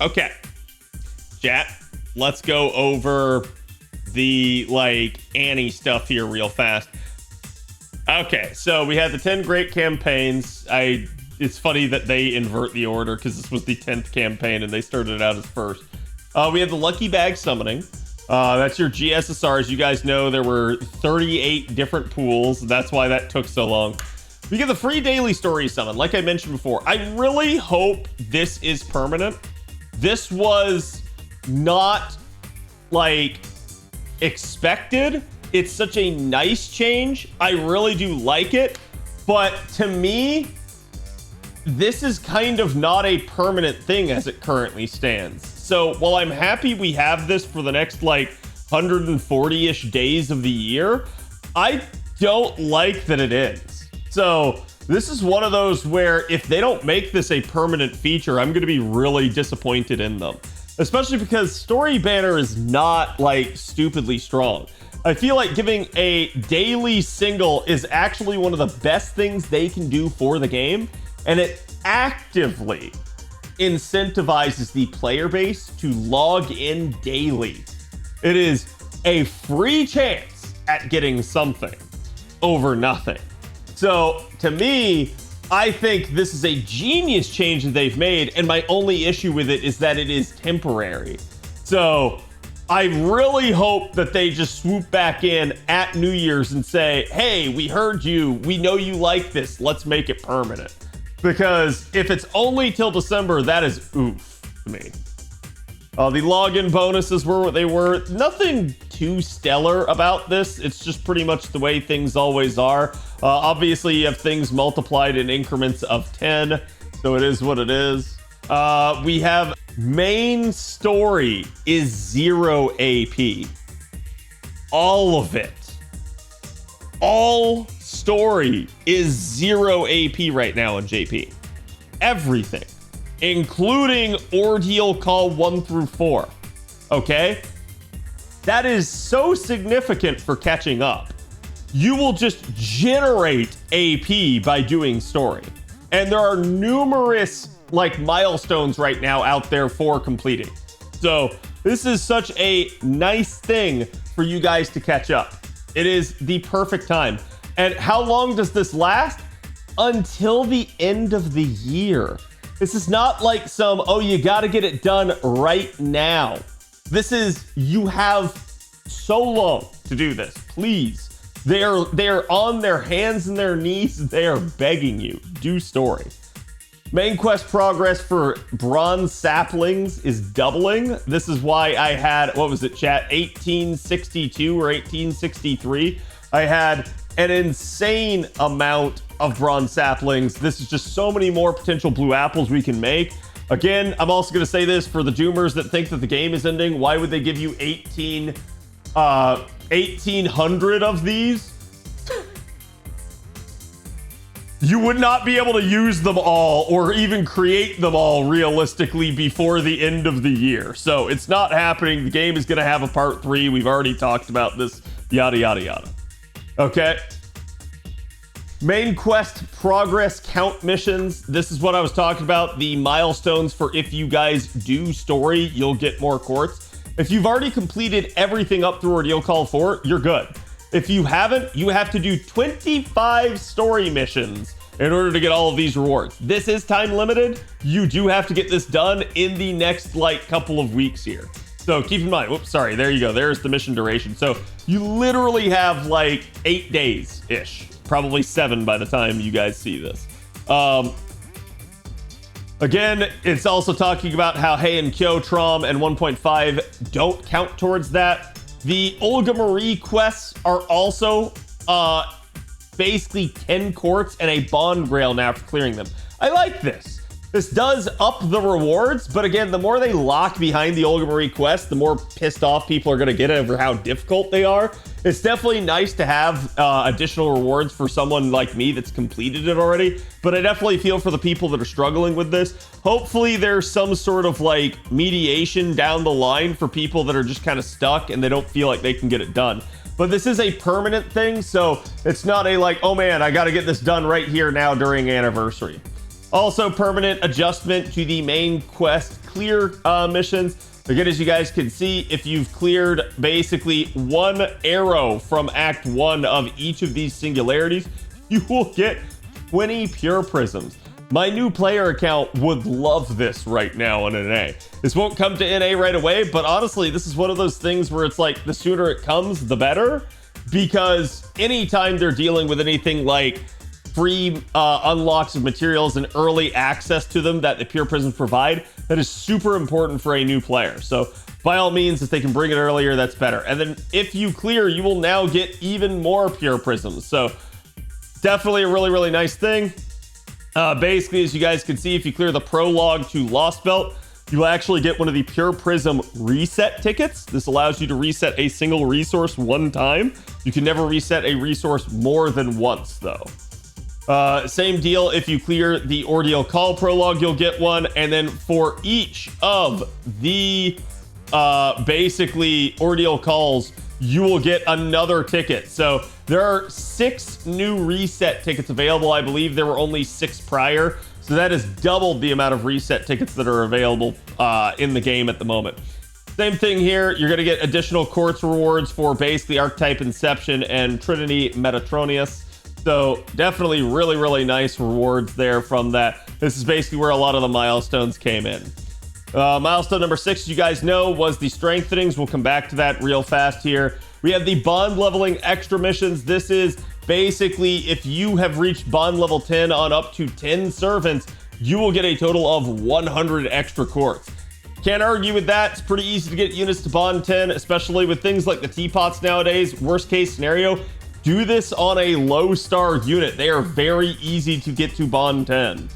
Okay, chat, let's go over the Annie stuff here real fast. Okay, so we had the 10 great campaigns. It's funny that they invert the order because this was the 10th campaign and they started out as first. We had the lucky bag summoning. That's your GSSRs. You guys know there were 38 different pools. That's why that took so long. We get the free daily story summon. Like I mentioned before, I really hope this is permanent. This was not expected. It's such a nice change. I really do like it. But to me, this is kind of not a permanent thing as it currently stands. So while I'm happy we have this for the next 140-ish days of the year, I don't like that it ends. So this is one of those where if they don't make this a permanent feature, I'm going to be really disappointed in them. Especially because Story Banner is not stupidly strong. I feel like giving a daily single is actually one of the best things they can do for the game. And it actively incentivizes the player base to log in daily. It is a free chance at getting something over nothing. So to me, I think this is a genius change that they've made, and my only issue with it is that it is temporary. So I really hope that they just swoop back in at New Year's and say, hey, we heard you, we know you like this, let's make it permanent. Because if it's only till December, that is oof to me. The login bonuses were what they were. Nothing too stellar about this. It's just pretty much the way things always are. Obviously, you have things multiplied in increments of 10, so it is what it is. We have main story is 0 AP. All of it. All story is 0 AP right now in JP. Everything, including Ordeal Call 1 through 4. Okay? That is so significant for catching up. You will just generate AP by doing story. And there are numerous milestones right now out there for completing. So this is such a nice thing for you guys to catch up. It is the perfect time. And how long does this last? Until the end of the year. This is not some, oh, you got to get it done right now. This is, you have so long to do this. Please. They are on their hands and their knees. They are begging you. Do story. Main quest progress for bronze saplings is doubling. This is why I had, what was it, chat? 1862 or 1863. I had an insane amount of bronze saplings. This is just so many more potential blue apples we can make. Again, I'm also going to say this for the doomers that think that the game is ending. Why would they give you 1,800 of these? You would not be able to use them all or even create them all realistically before the end of the year. So it's not happening. The game is going to have a part 3. We've already talked about this, yada, yada, yada. Okay. Main quest progress count missions. This is what I was talking about. The milestones for if you guys do story, you'll get more quartz. If you've already completed everything up through Ordeal Call 4, you're good. If you haven't, you have to do 25 story missions in order to get all of these rewards. This is time limited. You do have to get this done in the next couple of weeks here. So keep in mind, whoops, sorry, there you go. There's the mission duration. So you literally have 8 days-ish, probably 7 by the time you guys see this. Again, it's also talking about how Hey and Kyo, Trom, and 1.5 don't count towards that. The Olga Marie quests are also basically 10 quartz and a bond grail now for clearing them. I like this. This does up the rewards, but again, the more they lock behind the Olga Marie quest, the more pissed off people are going to get over how difficult they are. It's definitely nice to have additional rewards for someone like me that's completed it already, but I definitely feel for the people that are struggling with this. Hopefully there's some sort of mediation down the line for people that are just kind of stuck and they don't feel like they can get it done. But this is a permanent thing, so it's not a oh man, I got to get this done right here now during anniversary. Also, permanent adjustment to the main quest clear missions. Again, as you guys can see, if you've cleared basically 1 arrow from Act 1 of each of these singularities, you will get 20 pure prisms. My new player account would love this right now in NA. This won't come to NA right away, but honestly, this is one of those things where it's like the sooner it comes, the better, because anytime they're dealing with anything like free unlocks of materials and early access to them that the pure prisms provide, that is super important for a new player. So by all means, if they can bring it earlier, that's better. And then if you clear, you will now get even more pure prisms. So definitely a really, really nice thing. Basically, as you guys can see, if you clear the prologue to Lost Belt, you will actually get one of the Pure Prism reset tickets. This allows you to reset a single resource 1 time. You can never reset a resource more than once, though. Same deal, if you clear the Ordeal Call prologue, you'll get one. And then for each of the basically Ordeal Calls, you will get another ticket. So there are 6 new reset tickets available. I believe there were only 6 prior. So that has doubled the amount of reset tickets that are available in the game at the moment. Same thing here. You're going to get additional quartz rewards for basically Archetype Inception and Trinity Metatronius. So definitely really, really nice rewards there from that. This is basically where a lot of the milestones came in. Milestone number 6, you guys know, was the strengthenings. We'll come back to that real fast here. We have the bond leveling extra missions. This is basically if you have reached bond level 10 on up to 10 servants, you will get a total of 100 extra quartz. Can't argue with that. It's pretty easy to get units to bond 10, especially with things like the teapots nowadays. Worst case scenario, do this on a low star unit. They are very easy to get to bond 10.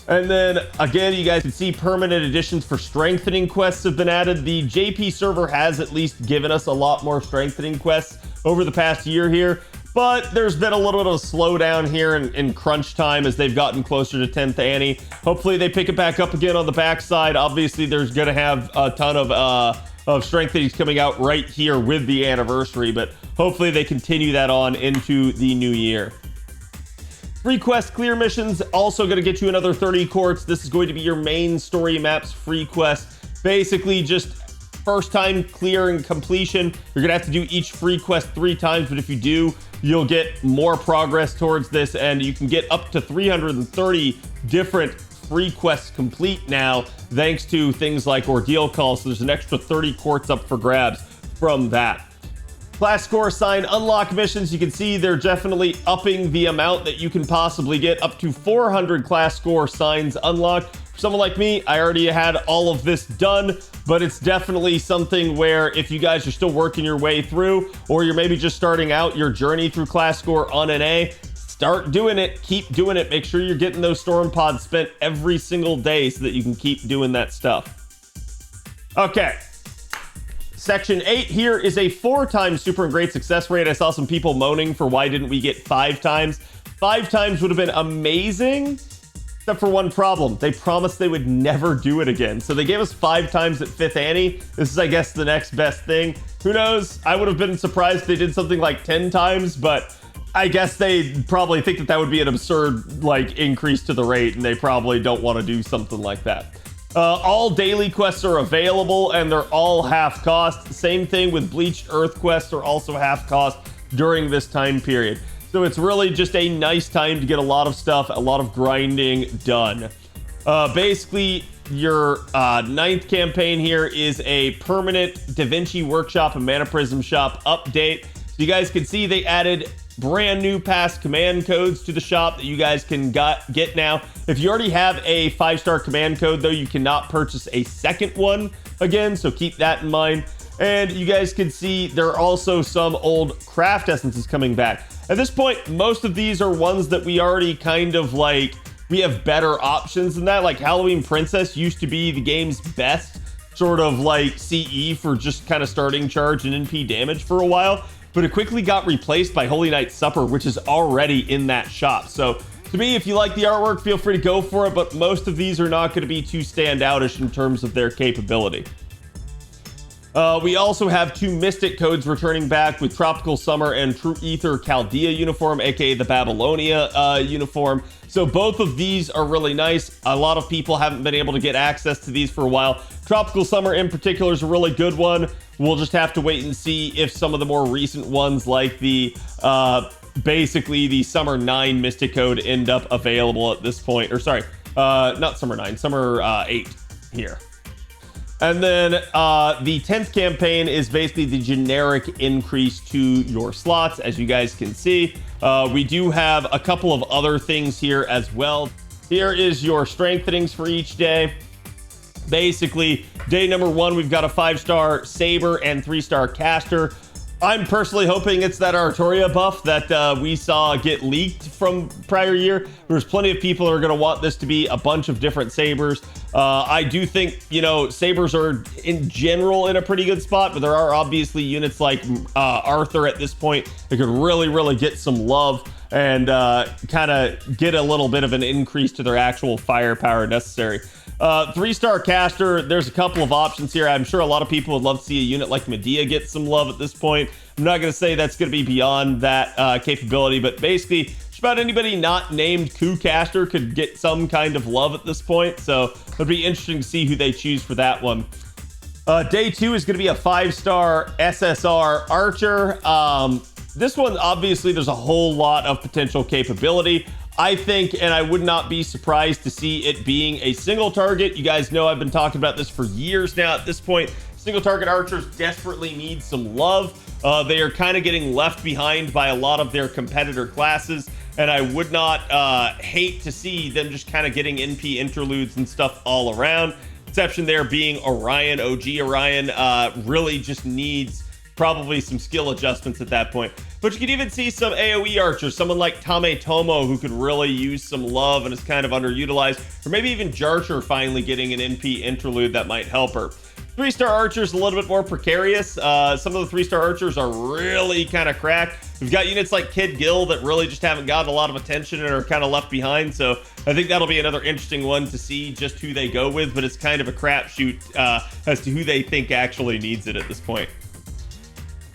And then again, you guys can see permanent additions for strengthening quests have been added. The JP server has at least given us a lot more strengthening quests over the past year here, but there's been a little bit of a slowdown here in crunch time as they've gotten closer to 10th Anni. Hopefully they pick it back up again on the backside. Obviously there's going to have a ton of strengthenings coming out right here with the anniversary, but hopefully they continue that on into the new year. Free quest clear missions, also going to get you another 30 quartz. This is going to be your main story maps free quest. Basically just first time clear and completion. You're going to have to do each free quest 3 times, but if you do, you'll get more progress towards this, and you can get up to 330 different free quests complete now, thanks to things like Ordeal Call. So there's an extra 30 quartz up for grabs from that. Class score sign unlock missions, you can see they're definitely upping the amount that you can possibly get, up to 400 class score signs unlocked. For someone like me, I already had all of this done, but it's definitely something where if you guys are still working your way through, or you're maybe just starting out your journey through class score on NA, start doing it, keep doing it. Make sure you're getting those storm pods spent every single day so that you can keep doing that stuff. Okay. Section 8 here is a 4 times super and great success rate. I saw some people moaning for why didn't we get 5 times. 5 times would have been amazing, except for one problem. They promised they would never do it again. So they gave us 5 times at 5th Anni. This is, I guess, the next best thing. Who knows? I would have been surprised if they did something like 10 times, but I guess they probably think that that would be an absurd, like, increase to the rate, and they probably don't want to do something like that. All daily quests are available, and they're all half cost. Same thing with Bleached Earth quests are also half cost during this time period. So it's really just a nice time to get a lot of stuff, a lot of grinding done. Basically, your 9th campaign here is a permanent Da Vinci Workshop and Mana Prism Shop update. So you guys can see they added brand new past command codes to the shop that you guys can get now. If you already have a 5-star command code, though, you cannot purchase a second one again, so keep that in mind. And you guys can see there are also some old craft essences coming back. At this point, most of these are ones that we already kind of like, we have better options than that. Like Halloween Princess used to be the game's best sort of like CE for just kind of starting charge and NP damage for a while, but it quickly got replaced by Holy Night Supper, which is already in that shop. So to me, if you like the artwork, feel free to go for it, but most of these are not going to be too standoutish in terms of their capability. We also have 2 Mystic codes returning back with Tropical Summer and True Ether Chaldea uniform, aka the Babylonia uniform. So both of these are really nice. A lot of people haven't been able to get access to these for a while. Tropical Summer in particular is a really good one. We'll just have to wait and see if some of the more recent ones like the basically the Summer 9 Mystic code end up available at this point. Or sorry, not Summer 9, Summer 8 here. And then the 10th campaign is basically the generic increase to your slots, as you guys can see. We do have a couple of other things here as well. Here is your strengthenings for each day. Basically, day number 1, we've got a 5-star Saber and 3-star Caster. I'm personally hoping it's that Artoria buff that we saw get leaked from prior year. There's plenty of people that are going to want this to be a bunch of different Sabers. I do think, you know, Sabers are in general in a pretty good spot, but there are obviously units like Arthur at this point that could really get some love and kind of get a little bit of an increase to their actual firepower necessary. 3-star Caster, there's a couple of options here. I'm sure a lot of people would love to see a unit like Medea get some love at this point. I'm not going to say that's going to be beyond that capability, but basically, just about anybody not named Coup Caster could get some kind of love at this point. So it'll be interesting to see who they choose for that one. Day 2 is going to be a 5-star SSR Archer. This one, obviously, there's a whole lot of potential capability. I think, and I would not be surprised to see it being a single target. You guys know I've been talking about this for years now at this point. Single target archers desperately need some love. They are kind of getting left behind by a lot of their competitor classes, and I would not hate to see them just kind of getting NP interludes and stuff all around. Exception there being Orion. OG Orion really just needs probably some skill adjustments at that point. But you could even see some AoE archers, someone like Tame Tomo, who could really use some love and is kind of underutilized, or maybe even Jarcher finally getting an NP interlude that might help her. 3-star archers a little bit more precarious. Some of the 3-star archers are really kind of cracked. We've got units like Kid Gill that really just haven't gotten a lot of attention and are kind of left behind. So I think that'll be another interesting one to see just who they go with, but it's kind of a crapshoot as to who they think actually needs it at this point.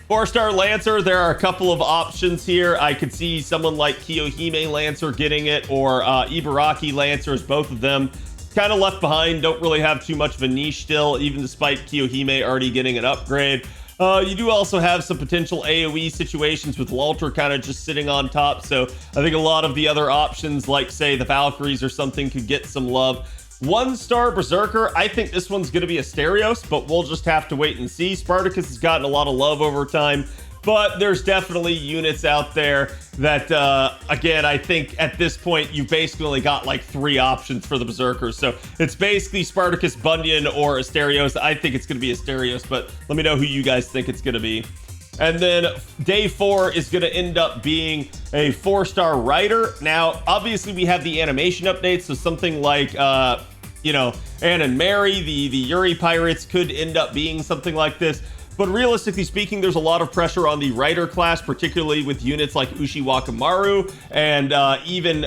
4-star Lancer, there are a couple of options here. I could see someone like Kiyohime Lancer getting it, or Ibaraki Lancers, both of them kind of left behind, don't really have too much of a niche still, even despite Kiyohime already getting an upgrade. You do also have some potential AoE situations with Lalter kind of just sitting on top, so I think a lot of the other options, like say the Valkyries or something, could get some love. 1-star Berserker, I think this one's going to be a Asterios, but we'll just have to wait and see. Spartacus has gotten a lot of love over time, but there's definitely units out there that, again, I think at this point, you've basically only got like 3 options for the Berserkers. So it's basically Spartacus, Bunyan, or Asterios. I think it's going to be Asterios, but let me know who you guys think it's going to be. And then day 4 is going to end up being a 4-star Rider. Now, obviously, we have the animation updates, so something like, you know, Anne and Mary, the Yuri Pirates could end up being something like this. But realistically speaking, there's a lot of pressure on the Rider class, particularly with units like Ushiwakamaru and even,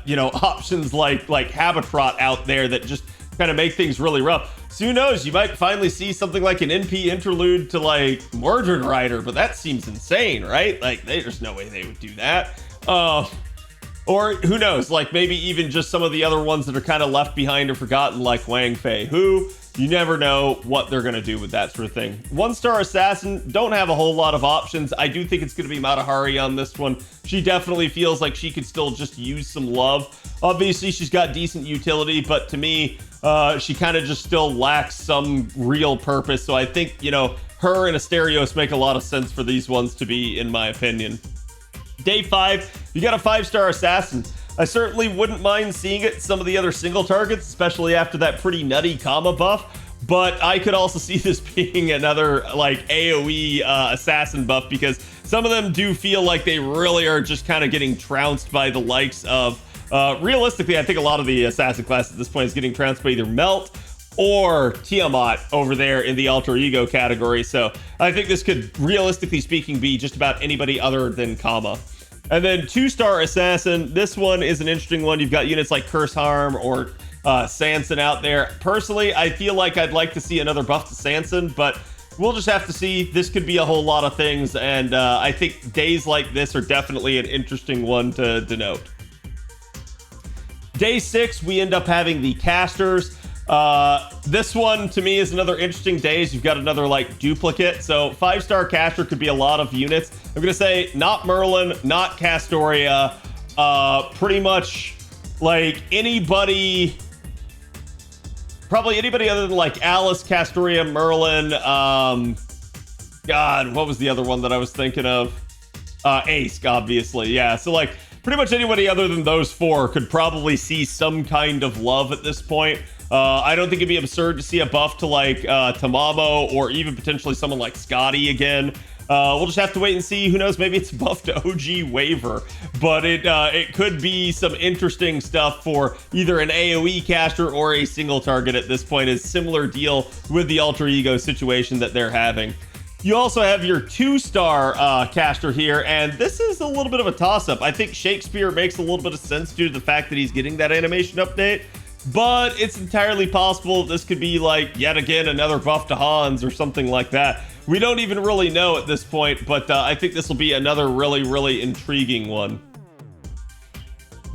you know, options like Habitrot out there that just kind of make things really rough. So who knows, you might finally see something like an NP interlude to like Mordred Rider, but that seems insane, right? Like, there's no way they would do that. Or who knows, like maybe even just some of the other ones that are kind of left behind or forgotten, like Wang Fei, who you never know what they're going to do with that sort of thing. 1-star Assassin, don't have a whole lot of options. I do think it's going to be Matahari on this one. She definitely feels like she could still just use some love. Obviously, she's got decent utility, but to me, she kind of just still lacks some real purpose. So I think, you know, her and Asterios make a lot of sense for these ones to be, in my opinion. Day 5, you got a 5-star Assassin. I certainly wouldn't mind seeing it some of the other single targets, especially after that pretty nutty Kama buff, but I could also see this being another like AoE assassin buff, because some of them do feel like they really are just kind of getting trounced by the likes of realistically, I think a lot of the assassin class at this point is getting trounced by either Melt or Tiamat over there in the alter ego category. So I think this could, realistically speaking, be just about anybody other than Kama. And then 2-star Assassin, this one is an interesting one. You've got units like Curse Harm or Sanson out there. Personally, I feel like I'd like to see another buff to Sanson, but we'll just have to see. This could be a whole lot of things, and I think days like this are definitely an interesting one to denote. Day 6, we end up having the casters. This one to me is another interesting day. You've got another like duplicate. So 5-star caster could be a lot of units. I'm gonna say not Merlin, not Castoria, pretty much like anybody, probably anybody other than like Alice, Castoria, Merlin. God, what was the other one that I was thinking of? Ace, obviously. Yeah, so like pretty much anybody other than those 4 could probably see some kind of love at this point. I don't think it'd be absurd to see a buff to like Tamamo, or even potentially someone like Scotty again. We'll just have to wait and see. Who knows? Maybe it's a buff to OG Waver, but it could be some interesting stuff for either an AoE caster or a single target at this point. Is similar deal with the Ultra Ego situation that they're having. You also have your 2-star caster here, and this is a little bit of a toss-up. I think Shakespeare makes a little bit of sense due to the fact that he's getting that animation update, but it's entirely possible this could be like, yet again, another buff to Hans or something like that. We don't even really know at this point, but I think this will be another really, really intriguing one.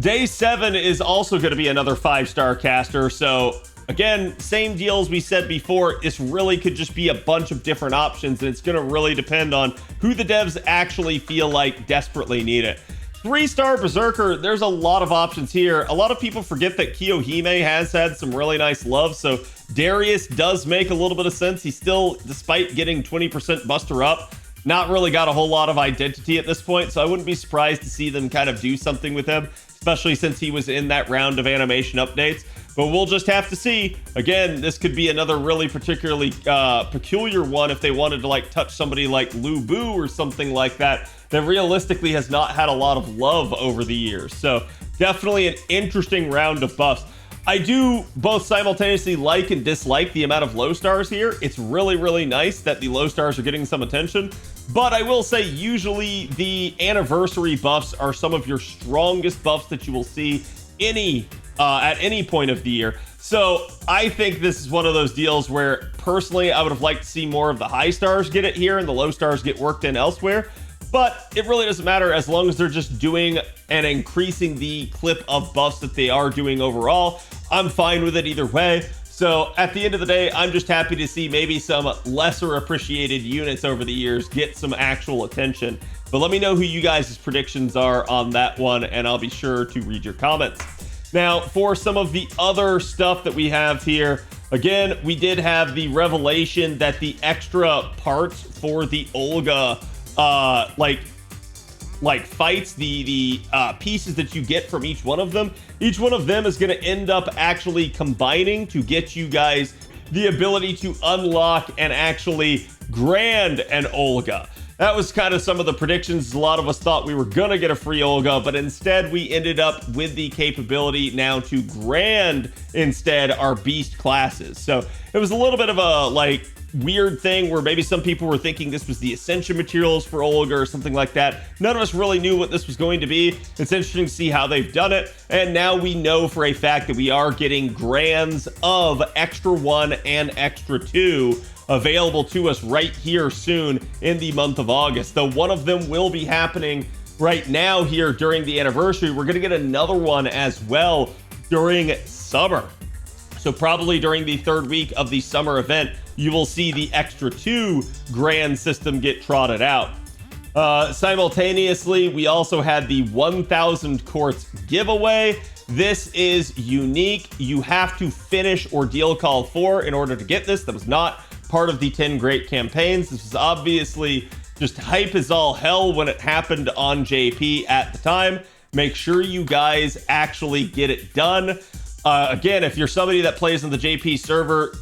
Day 7 is also going to be another 5-star caster, so again, same deal as we said before. This really could just be a bunch of different options, and it's going to really depend on who the devs actually feel like desperately need it. 3-star Berserker, there's a lot of options here. A lot of people forget that Kiyohime has had some really nice love, so Darius does make a little bit of sense. He's still, despite getting 20% Buster Up, not really got a whole lot of identity at this point, so I wouldn't be surprised to see them kind of do something with him, especially since he was in that round of animation updates. But we'll just have to see. Again, this could be another really particularly peculiar one if they wanted to like touch somebody like Lu Bu or something like that, that realistically has not had a lot of love over the years. So definitely an interesting round of buffs. I do both simultaneously like and dislike the amount of low stars here. It's really, really nice that the low stars are getting some attention, but I will say usually the anniversary buffs are some of your strongest buffs that you will see at any point of the year. So I think this is one of those deals where personally I would have liked to see more of the high stars get it here and the low stars get worked in elsewhere. But it really doesn't matter as long as they're just doing and increasing the clip of buffs that they are doing overall. I'm fine with it either way. So at the end of the day, I'm just happy to see maybe some lesser appreciated units over the years get some actual attention. But let me know who you guys' predictions are on that one, and I'll be sure to read your comments. Now, for some of the other stuff that we have here, again, we did have the revelation that the extra parts for the Olga like fights, the pieces that you get from each one of them is going to end up actually combining to get you guys the ability to unlock and actually grand an Olga. That was kind of some of the predictions. A lot of us thought we were going to get a free Olga, but instead we ended up with the capability now to grand instead our beast classes. So it was a little bit of a like weird thing where maybe some people were thinking this was the ascension materials for Olga or something like that. None of us really knew what this was going to be. It's interesting to see how they've done it, and now we know for a fact that we are getting grands of extra 1 and extra 2 available to us right here soon in the month of August. Though one of them will be happening right now here during the anniversary. We're going to get another one as well during summer. So probably during the 3rd week of the summer event, you will see the extra 2 grand system get trotted out. Simultaneously, we also had the 1,000 quartz giveaway. This is unique. You have to finish Ordeal Call 4 in order to get this. That was not part of the 10 great campaigns. This was obviously just hype as all hell when it happened on JP at the time. Make sure you guys actually get it done. Again, if you're somebody that plays on the JP server,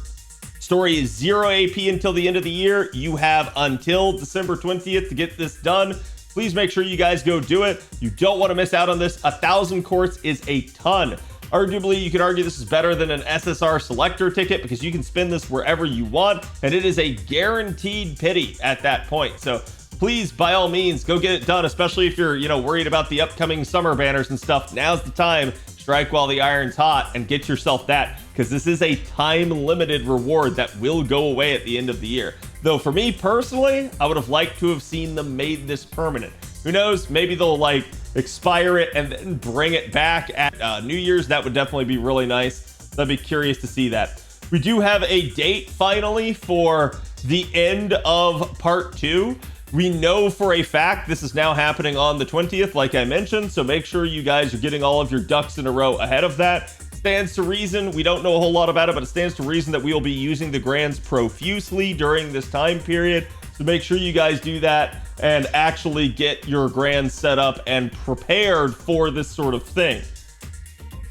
story is 0 AP until the end of the year. You have until December 20th to get this done. Please make sure you guys go do it. You don't want to miss out on this. 1,000 quartz is a ton. Arguably, you could argue this is better than an SSR selector ticket because you can spin this wherever you want, and it is a guaranteed pity at that point. So please, by all means, go get it done, especially if you're, worried about the upcoming summer banners and stuff. Now's the time. Strike while the iron's hot and get yourself that, because this is a time-limited reward that will go away at the end of the year. Though for me personally, I would have liked to have seen them made this permanent. Who knows? Maybe they'll like expire it and then bring it back at New Year's. That would definitely be really nice. I'd be curious to see that. We do have a date finally for the end of part 2. We know for a fact this is now happening on the 20th, like I mentioned, so make sure you guys are getting all of your ducks in a row ahead of that. Stands to reason, we don't know a whole lot about it, but it stands to reason that we will be using the grands profusely during this time period. So make sure you guys do that and actually get your grands set up and prepared for this sort of thing.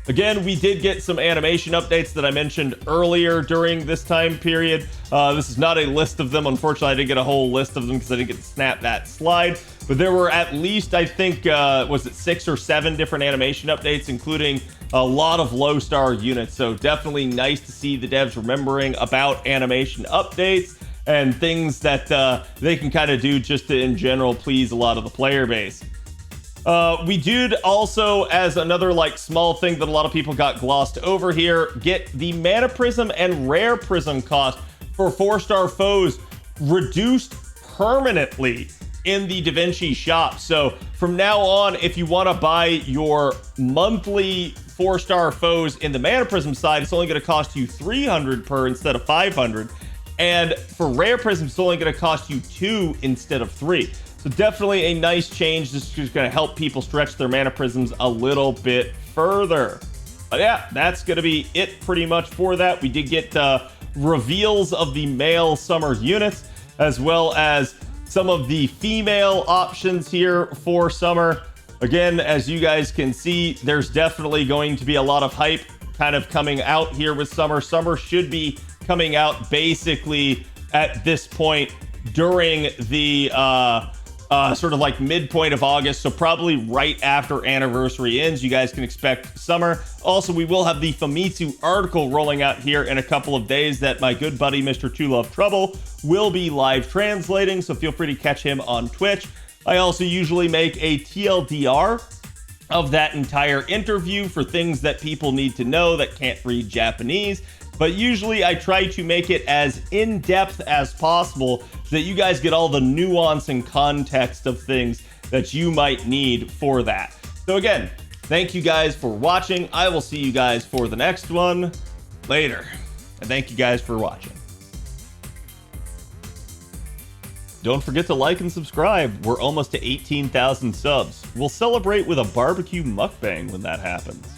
Again, we did get some animation updates that I mentioned earlier during this time period. This is not a list of them. Unfortunately, I didn't get a whole list of them because I didn't get to snap that slide. But there were at least, I think, was it 6 or 7 different animation updates, including a lot of low star units. So definitely nice to see the devs remembering about animation updates and things that they can kind of do just to, in general, please a lot of the player base. We did also, as another like small thing that a lot of people got glossed over here, get the Mana Prism and Rare Prism cost for 4-star foes reduced permanently in the DaVinci shop. So from now on, if you want to buy your monthly 4-star foes in the Mana Prism side, it's only going to cost you 300 per instead of 500. And for Rare Prism, it's only going to cost you 2 instead of 3. So definitely a nice change. This is going to help people stretch their Mana Prisms a little bit further. But yeah, that's going to be it pretty much for that. We did get reveals of the male summer units, as well as some of the female options here for summer. Again, as you guys can see, there's definitely going to be a lot of hype kind of coming out here with summer. Summer should be coming out basically at this point during the sort of like midpoint of August, so probably right after anniversary ends, you guys can expect summer. Also, we will have the Famitsu article rolling out here in a couple of days that my good buddy Mr. Two Love Trouble will be live translating, so feel free to catch him on Twitch. I also usually make a TLDR of that entire interview for things that people need to know that can't read Japanese. But usually I try to make it as in-depth as possible so that you guys get all the nuance and context of things that you might need for that. So again, thank you guys for watching. I will see you guys for the next one later. And thank you guys for watching. Don't forget to like and subscribe. We're almost to 18,000 subs. We'll celebrate with a barbecue mukbang when that happens.